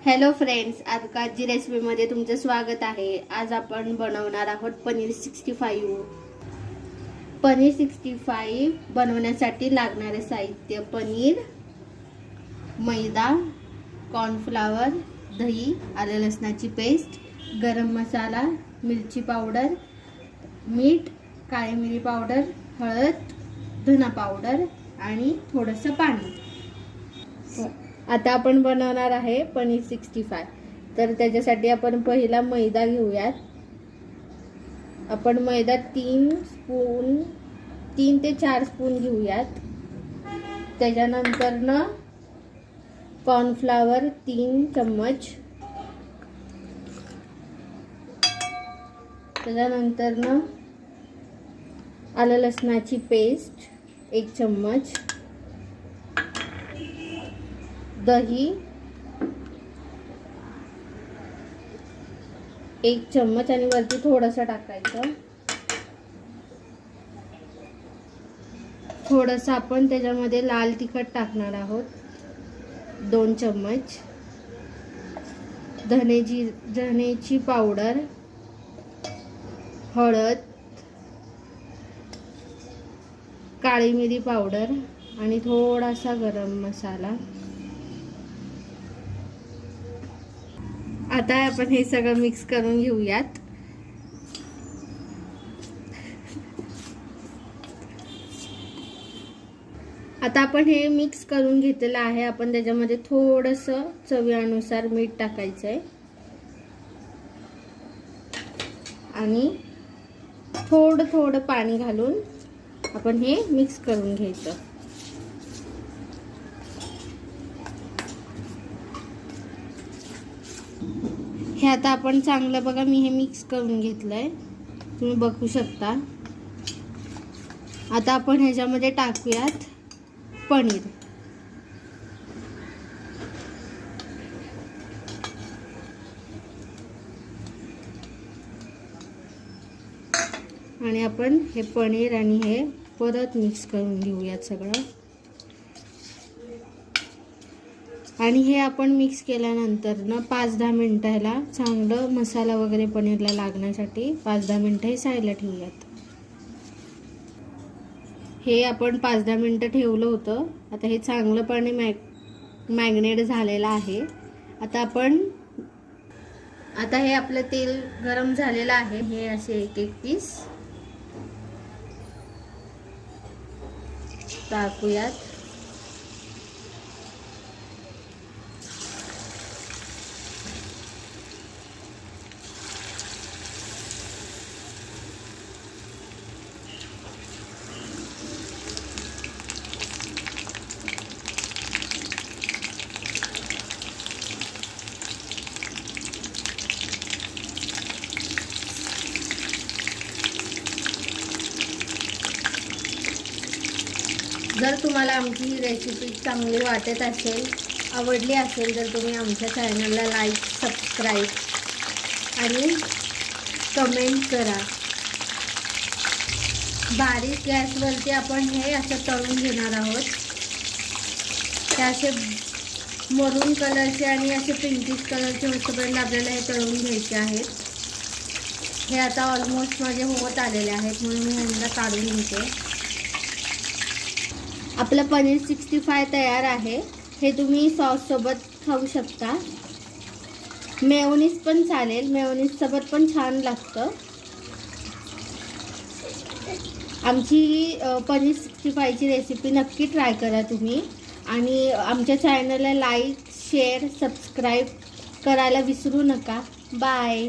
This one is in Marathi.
हॅलो फ्रेंड्स, आजकालची रेसिपीमध्ये तुमचं स्वागत आहे. आज आपण बनवणार आहोत पनीर 65. पनीर 65 बनवण्यासाठी लागणारे साहित्य: पनीर, मैदा, कॉर्नफ्लॉवर, दही, आलं लसणाची पेस्ट, गरम मसाला, मिरची पावडर, मीठ, काळी मिरी पावडर, हळद, धना पावडर आणि थोडंसं पाणी. आता आपण बनवणार आहे पनीर 65. तर त्याच्यासाठी आपण पहिला मैदा घेऊयात. आपण मैदा 3 ते 4 स्पून घेऊयात. त्याच्यानंतर कॉर्नफ्लॉवर 3 चम्मच. त्याच्यानंतर आलं लसणाची पेस्ट 1 चम्मच, दही 1 चम्मच आणि वरती थोडंसं टाकायचं. थोडंसं आपण त्याच्यामध्ये लाल तिखट टाकणार आहोत 2 चम्मच, धनेची पावडर, हळद, काळी मिरी पावडर आणि थोडासा गरम मसाला. आता आपण हे सगळं मिक्स करून घेऊयात. आता आपण हे मिक्स करून घेतलेलं आहे. आपण त्याच्यामध्ये थोडंसं चवीनुसार मीठ टाकायचंय आणि थोडं पाणी घालून आपण हे मिक्स करून घ्यायचं. हे आता आपण चांगलं बघा, मी हे मिक्स करून घेतलंय, तुम्ही बघू शकता. आता आपण ह्याच्यामध्ये टाकूयात पनीर. आणि आपण हे पनीर आणि हे परत मिक्स करून घेऊयात सगळं. आणि हे आपण मिक्स केल्यानंतर 5-10 मिनिटं ह्याला चांगलं मसाला वगैरे पनीरला लागण्यासाठी 5-10 मिनिटं हे साईडला ठेवूयात. हे आपण 5-10 मिनिटं ठेवलं होतं. आता हे चांगलंपणे मॅग्नेट झालेलं आहे. आता हे आपलं तेल गरम झालेलं आहे. हे असे एक पीस टाकूयात. जर तुम्हाला आमची ही रेसिपी चांगली वाटत असेल, आवडली असेल, तर तुम्ही आमच्या चॅनलला लाईक, सबस्क्राईब आणि कमेंट करा. बारीक गॅसवरती आपण हे असं तळून घेणार आहोत. ते असे मरून कलरचे आणि असे पिंकिश कलरचे होईपर्यंत आपल्याला हे तळून घ्यायचे आहेत. हे आता ऑलमोस्ट माझे होत आलेले आहेत, म्हणून मी ह्यांना काढून घेते. आपलं पनीर 65 तयार आहे. हे तुम्ही सॉससोबत खाऊ शकता. मेयोनीज पण चालेल, मेयोनीजसोबत पण छान लागतं. आमची पनीर 65ची रेसिपी नक्की ट्राय करा तुम्ही. आणि आमच्या चॅनलला लाईक, शेअर, सबस्क्राईब करायला विसरू नका. बाय.